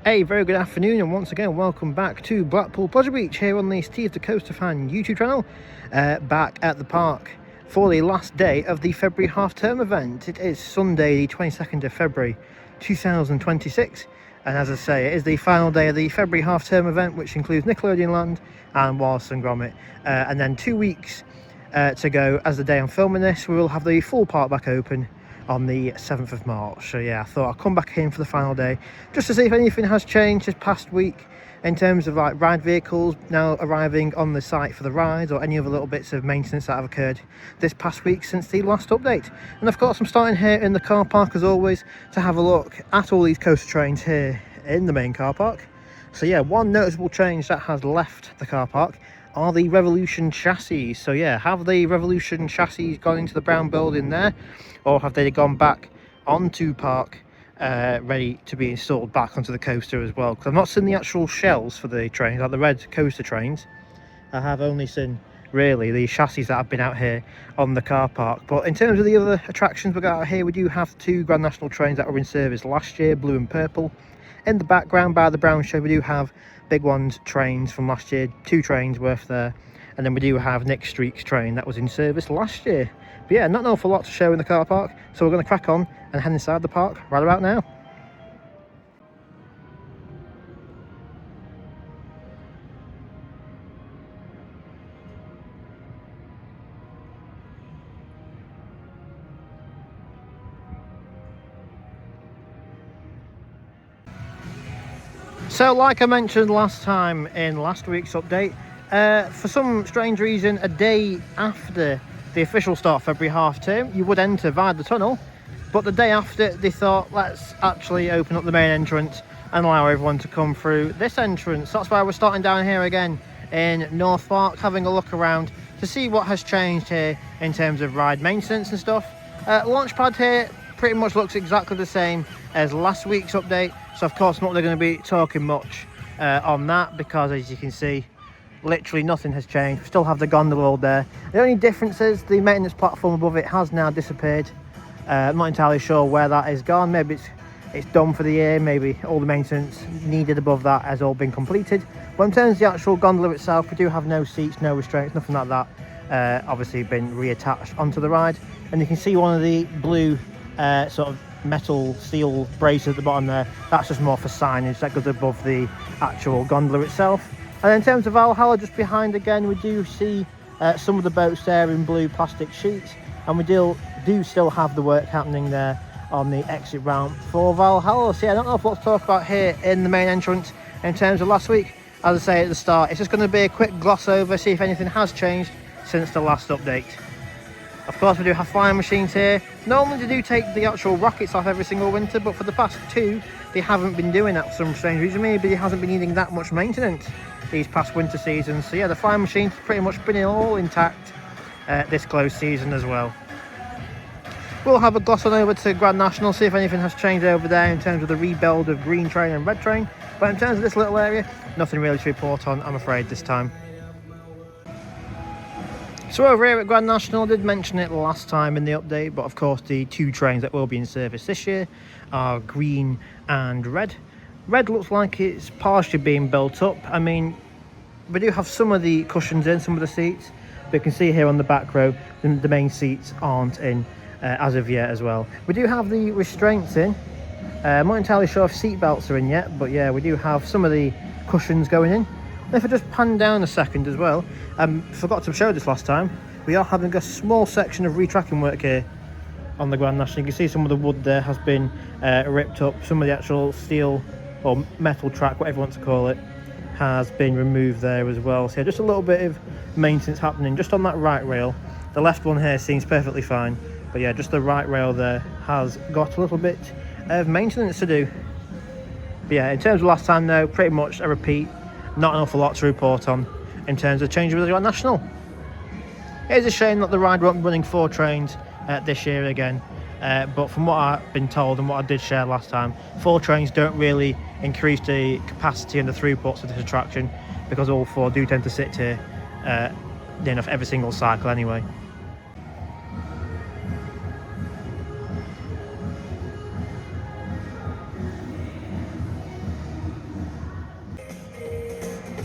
Hey, very good afternoon, and once again welcome back to Blackpool Pleasure Beach here on the Steeplechase fan YouTube channel. Back at the park for the last day of the February half-term event. It is Sunday the 22nd of February 2026, and as I say, it is the final day of the February half-term event, which includes Nickelodeon Land and Wallace and Gromit, and then 2 weeks to go. As the day I'm filming this, we will have the full park back open on the 7th of March. So yeah, I thought I'd come back in for the final day just to see if anything has changed this past week in terms of like ride vehicles now arriving on the site for the rides, or any other little bits of maintenance that have occurred this past week since the last update. And of course, I'm starting here in the car park as always to have a look at all these coaster trains here in the main car park. So yeah, one noticeable change that has left the car park are the Revolution chassis. So yeah, have the Revolution chassis gone into the brown building there, or have they gone back onto park ready to be installed back onto the coaster as well? Because I've not seen the actual shells for the trains, like the red coaster trains. I have only seen really the chassis that have been out here on the car park. But in terms of the other attractions we got out here, we do have two Grand National trains that were in service last year, blue and purple. In the background by the brown shed, we do have Big Ones trains from last year, 2 trains worth there. And then we do have Nick Streak's train that was in service last year. But yeah, not an awful lot to show in the car park, so we're going to crack on and head inside the park right about now. So like I mentioned last time in last week's update, for some strange reason, a day after the official start of February half term, you would enter via the tunnel, but the day after they thought, let's actually open up the main entrance and allow everyone to come through this entrance. That's why we're starting down here again in North Park, having a look around to see what has changed here in terms of ride maintenance and stuff. Launchpad here pretty much looks exactly the same as last week's update, so of course not going to be talking much on that, because as you can see, literally nothing has changed. We still have the gondola all there. The only difference is the maintenance platform above it has now disappeared. I'm not entirely sure where that is gone. Maybe it's done for the year, maybe all the maintenance needed above that has all been completed. But in terms of the actual gondola itself, we do have no seats, no restraints, nothing like that. Obviously been reattached onto the ride, and you can see one of the blue sort of metal steel braces at the bottom there. That's just more for signage that goes above the actual gondola itself. And in terms of Valhalla, just behind again, we do see some of the boats there in blue plastic sheets, and we do still have the work happening there on the exit ramp for Valhalla. So yeah, I don't know what to talk about here in the main entrance in terms of last week. As I say at the start, it's just going to be a quick gloss over, see if anything has changed since the last update. Of course, we do have flying machines here. Normally they do take the actual rockets off every single winter, but for the past 2, they haven't been doing that for some strange reason. Maybe it hasn't been needing that much maintenance these past winter seasons. So yeah, the flying machine's pretty much been all intact this close season as well. We'll have a gloss on over to Grand National, see if anything has changed over there in terms of the rebuild of green train and red train. But in terms of this little area, nothing really to report on, I'm afraid, this time. So over here at Grand National, I did mention it last time in the update, but of course the 2 trains that will be in service this year are green and red. Red looks like it's partially being built up. I mean, we do have some of the cushions in, some of the seats, but you can see here on the back row, the main seats aren't in as of yet as well. We do have the restraints in. I'm not entirely sure if seat belts are in yet, but yeah, we do have some of the cushions going in. And if I just pan down a second as well, forgot to show this last time, we are having a small section of retracking work here on the Grand National. You can see some of the wood there has been ripped up, some of the actual steel or metal track, whatever you want to call it, has been removed there as well. So yeah, just a little bit of maintenance happening just on that right rail. The left one here seems perfectly fine, but yeah, just the right rail there has got a little bit of maintenance to do. But yeah, in terms of last time though, pretty much a repeat. Not an awful lot to report on in terms of change with the Grand National. It is a shame that the ride won't be running 4 trains this year again, but from what I've been told and what I did share last time, 4 trains don't really increase the capacity and the throughputs of this attraction, because all 4 do tend to sit here the end of every single cycle anyway.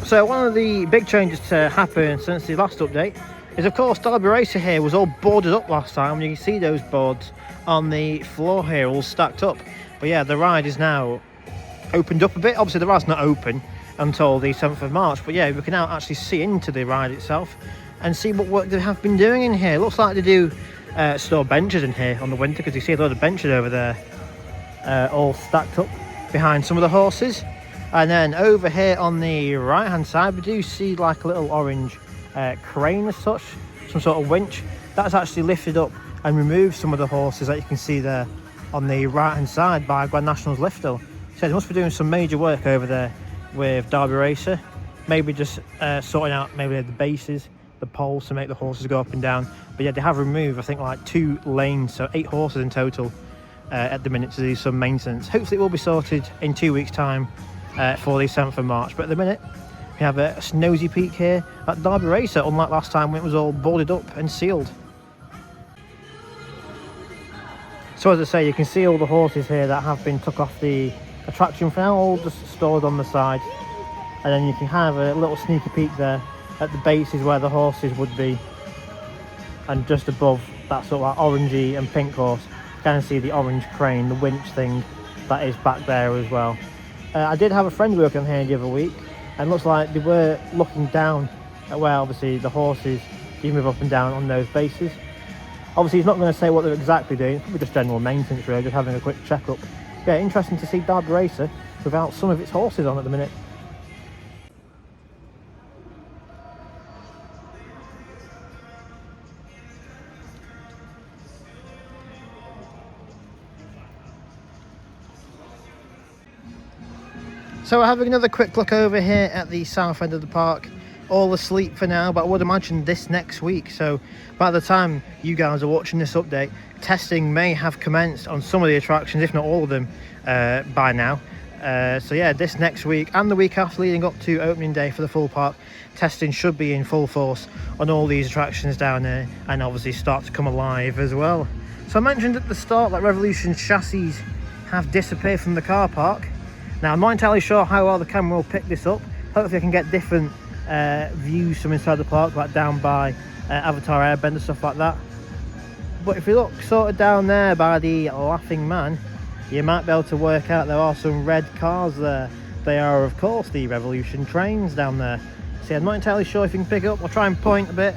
So one of the big changes to happen since the last update is, of course, Derby Racer here was all boarded up last time. You can see those boards on the floor here all stacked up. But yeah, the ride is now opened up a bit. Obviously the ride's not open until the 7th of March, but yeah, we can now actually see into the ride itself and see what work they have been doing in here. Looks like they do store benches in here on the winter, because you see a lot of benches over there all stacked up behind some of the horses. And then over here on the right hand side we do see like a little orange crane as such, some sort of winch that's actually lifted up and removed some of the horses that you can see there on the right hand side by Grand National's lift hill. So they must be doing some major work over there with Derby Racer, maybe just sorting out maybe the bases, the poles to make the horses go up and down. But yeah, they have removed I think like 2 lanes, so 8 horses in total at the minute to do some maintenance. Hopefully it will be sorted in 2 weeks time for the 7th of March. But at the minute we have a Snowy Peak here at Derby Racer, unlike last time when it was all boarded up and sealed. So as I say, you can see all the horses here that have been took off the attraction for now, all just stored on the side. And then you can have a little sneaky peek there at the bases where the horses would be, and just above that sort of like orangey and pink horse, you can see the orange crane, the winch thing that is back there as well. I did have a friend working here the other week, and looks like they were looking down at where obviously the horses do move up and down on those bases. Obviously he's not going to say what they're exactly doing, probably just general maintenance really, just having a quick check-up. Yeah, interesting to see Derby Racer without some of its horses on at the minute. So we're having another quick look over here at the south end of the park. All asleep for now, but I would imagine this next week, so by the time you guys are watching this update, testing may have commenced on some of the attractions, if not all of them, by now. So yeah, this next week and the week after leading up to opening day for the full park, testing should be in full force on all these attractions down there, and obviously start to come alive as well. So I mentioned at the start that Revolution chassis have disappeared from the car park. Now I'm not entirely sure how well the camera will pick this up. Hopefully I can get different views from inside the park, like down by Avatar Airbender, stuff like that. But if you look sort of down there by the Laughing Man, you might be able to work out there are some red cars there. They are of course the Revolution trains down there. See, I'm not entirely sure if you can pick it up. I'll try and point a bit,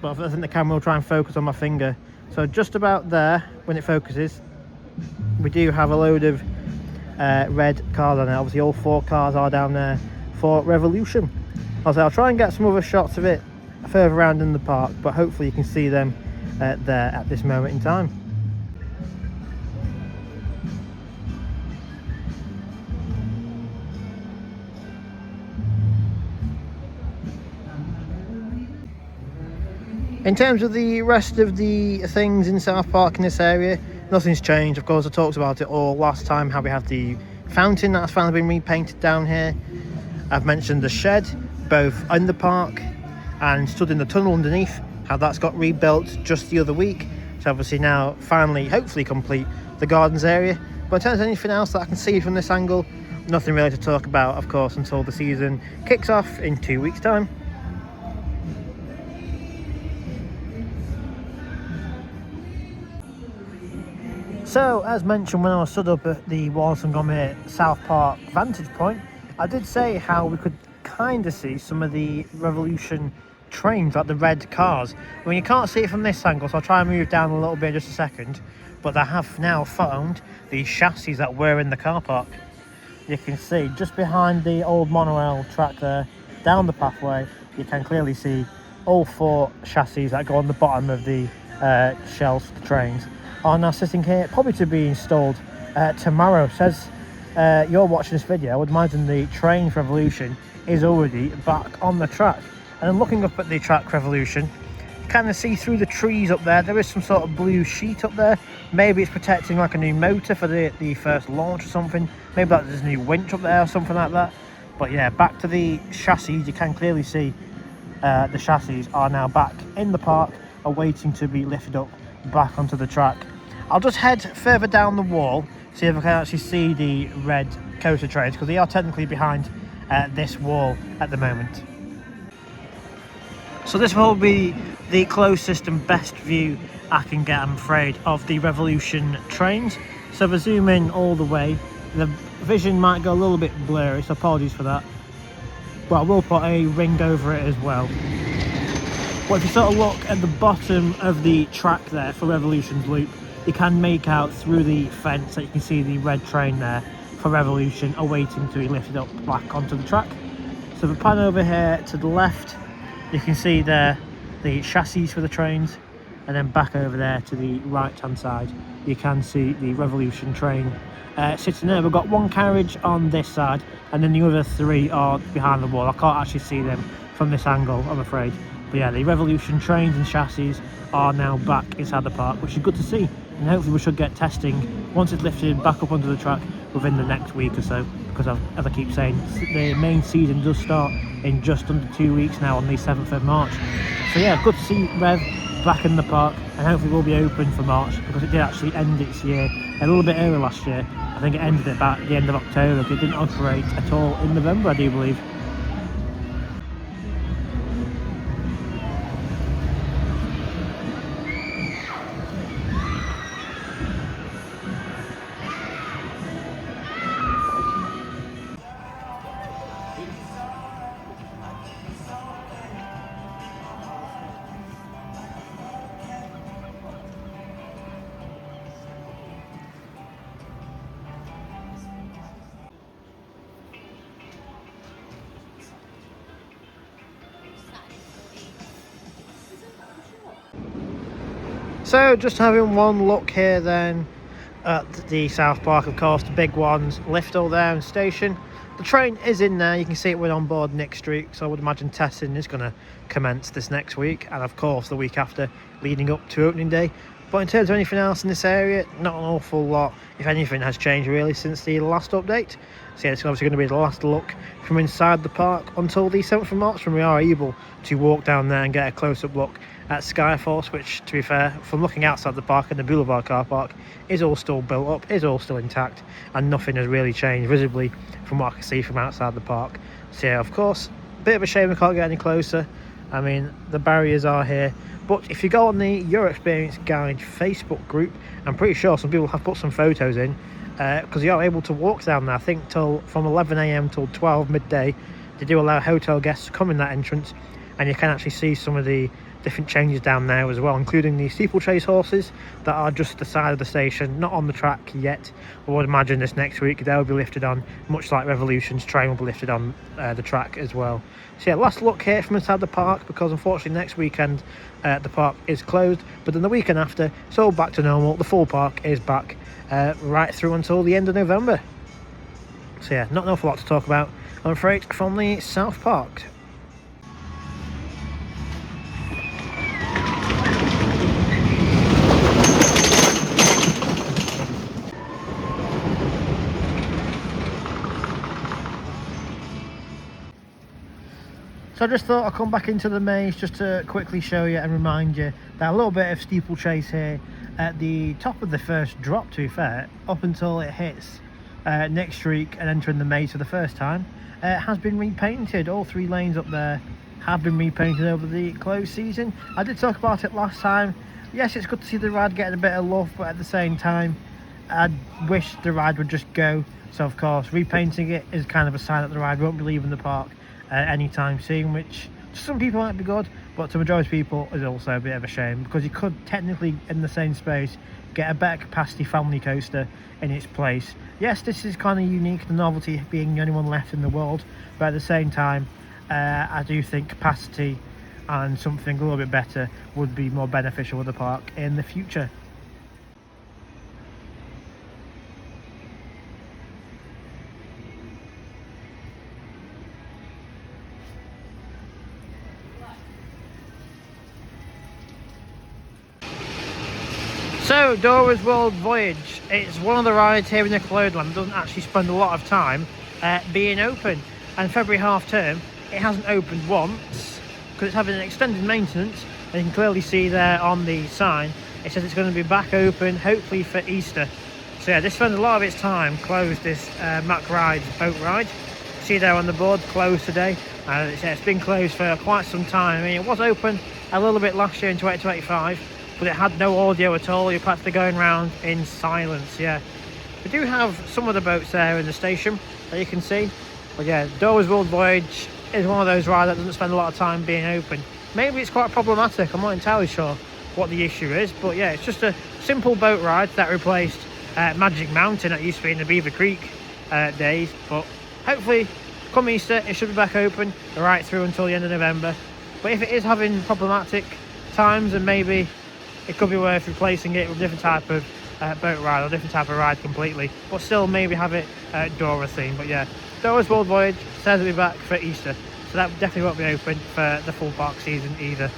but I think the camera will try and focus on my finger. So just about there, when it focuses, we do have a load of red cars on there. Obviously all 4 cars are down there for Revolution. I'll try and get some other shots of it further around in the park, but hopefully you can see them there at this moment in time. In terms of the rest of the things in South Park in this area, nothing's changed. Of course, I talked about it all last time, how we have the fountain that's finally been repainted down here. I've mentioned the shed, both in the park and stood in the tunnel underneath, how that's got rebuilt just the other week. So obviously now finally, hopefully complete the gardens area. But in terms of anything else that I can see from this angle, nothing really to talk about, of course, until the season kicks off in 2 weeks' time. So, as mentioned when I was stood up at the Wallace and Gromit South Park vantage point, I did say how we could kind of see some of the Revolution trains, like the red cars. I mean, you can't see it from this angle, so I'll try and move down a little bit in just a second. But they have now found the chassis that were in the car park. You can see just behind the old monorail track there, down the pathway, you can clearly see all 4 chassis that go on the bottom of the shells for the trains are now sitting here, probably to be installed tomorrow. Says you're watching this video, I would imagine the train for Revolution is already back on the track. And then looking up at the track Revolution, you kind of see through the trees up there, there is some sort of blue sheet up there. Maybe it's protecting like a new motor for the first launch or something. Maybe there's a new winch up there or something like that. But yeah, back to the chassis, you can clearly see the chassis are now back in the park, awaiting to be lifted up back onto the track. I'll just head further down the wall, see if I can actually see the red coaster trains, because they are technically behind this wall at the moment. So this will be the closest and best view I can get, I'm afraid, of the Revolution trains. So if I zoom in all the way, the vision might go a little bit blurry, so apologies for that. But I will put a ring over it as well. But if you sort of look at the bottom of the track there for Revolution's loop, you can make out through the fence that you can see the red train there for Revolution awaiting to be lifted up back onto the track. So if I pan over here to the left, you can see there the chassis for the trains, and then back over there to the right hand side you can see the Revolution train sitting there. We've got one carriage on this side, and then the other three are behind the wall. I can't actually see them from this angle, I'm afraid. But yeah, the Revolution trains and chassis are now back inside the park, which is good to see, and hopefully we should get testing once it's lifted back up onto the track within the next week or so, because as I keep saying, the main season does start in just under 2 weeks now on the 7th of March. So yeah, good to see Rev back in the park, and hopefully we'll be open for March, because it did actually end its year a little bit early last year. I think it ended at about the end of October, but it didn't operate at all in November, I do believe. So just having one look here then at the South Park, of course, the big ones, Lifto there and station. The train is in there, you can see it went on board Nick Street, so I would imagine testing is going to commence this next week, and of course the week after, leading up to opening day. But in terms of anything else in this area, not an awful lot, if anything, has changed really since the last update. So yeah, it's obviously going to be the last look from inside the park until the 7th of March, when we are able to walk down there and get a close-up look at Skyforce, which, to be fair, from looking outside the park and the Boulevard car park, is all still built up, is all still intact, and nothing has really changed visibly from what I can see from outside the park. So yeah, of course, a bit of a shame we can't get any closer. I mean, the barriers are here, but if you go on the Your Experience Guide Facebook group, I'm pretty sure some people have put some photos in, because you are able to walk down there, I think, till from 11 AM till 12 midday. They do allow hotel guests to come in that entrance, and you can actually see some of the different changes down there as well, including the Steeplechase horses that are just the side of the station, not on the track yet. I would imagine this next week they'll be lifted on, much like Revolution's train will be lifted on the track as well. So yeah, last look here from inside the park, because unfortunately next weekend the park is closed, but then the weekend after it's all back to normal. The full park is back right through until the end of November. So yeah, not an awful lot to talk about, I'm afraid, from the South Park. So I just thought I'd come back into the maze just to quickly show you and remind you that a little bit of Steeplechase here at the top of the first drop, to be fair, up until it hits Nick Street and entering the maze for the first time, has been repainted. All 3 lanes up there have been repainted over the closed season. I did talk about it last time. Yes, it's good to see the ride getting a bit of love, but at the same time, I wish the ride would just go. So of course, repainting it is kind of a sign that the ride won't be leaving the park anytime soon, which to some people might be good, but to the majority of people is also a bit of a shame, because you could technically, in the same space, get a better capacity family coaster in its place. Yes, this is kind of unique, the novelty being the only one left in the world, but at the same time, I do think capacity and something a little bit better would be more beneficial with the park in the future. So, Dora's World Voyage, it's one of the rides here in Nickelodeon Land that doesn't actually spend a lot of time being open. And February half term, it hasn't opened once, because it's having an extended maintenance, and you can clearly see there on the sign, it says it's going to be back open, hopefully for Easter. So yeah, this spends a lot of its time closed, this Mack Rides boat ride. see there on the board, closed today. It's been closed for quite some time. I mean, it was open a little bit last year in 2025, but it had no audio at all. You're practically going around in silence. Yeah, we do have some of the boats there in the station that you can see, but yeah, Dover's World Voyage is one of those rides that doesn't spend a lot of time being open. Maybe it's quite problematic, I'm not entirely sure what the issue is, but yeah, it's just a simple boat ride that replaced Magic Mountain that used to be in the Beaver Creek days. But hopefully come Easter it should be back open right through until the end of November. But if it is having problematic times, then maybe it could be worth replacing it with a different type of boat ride, or different type of ride completely, but still maybe have it Dora theme. But yeah, Dora's World Voyage says it'll be back for Easter, so that definitely won't be open for the full park season either.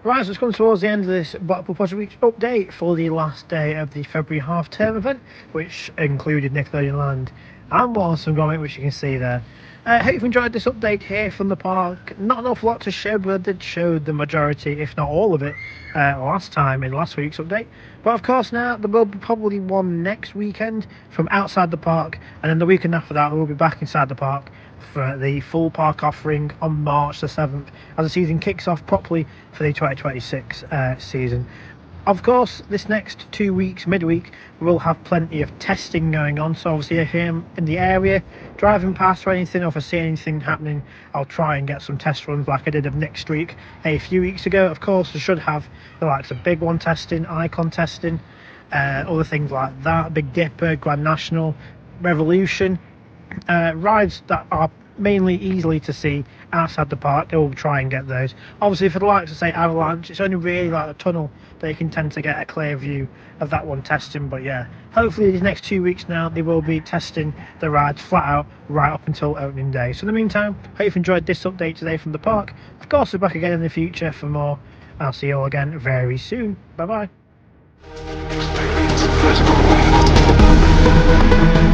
Right, so it's come towards the end of this Blackpool Pleasure Beach update for the last day of the February half-term event, which included Nickelodeon Land and Wallaston Gromit, which you can see there. Hope you've enjoyed this update here from the park. Not an awful lot to show, but I did show the majority, if not all of it, last time in last week's update. But of course now there will be probably one next weekend from outside the park, and then the weekend after that we'll be back inside the park for the full park offering on March the 7th as the season kicks off properly for the 2026 season. Of course, this next 2 weeks, midweek, we'll have plenty of testing going on. So obviously if I'm in the area, driving past or anything, or if I see anything happening, I'll try and get some test runs like I did of Nick Streak a few weeks ago. Of course, I should have the likes of Big One testing, Icon testing, other things like that, Big Dipper, Grand National, Revolution. Rides that are mainly easily to see outside the park, they will try and get those. Obviously for the likes of say Avalanche, it's only really like a tunnel that you can tend to get a clear view of that one testing. But yeah, hopefully these next 2 weeks now they will be testing the rides flat out right up until opening day. So in the meantime, hope you've enjoyed this update today from the park. Of course we're back again in the future for more. I'll see you all again very soon. Bye bye.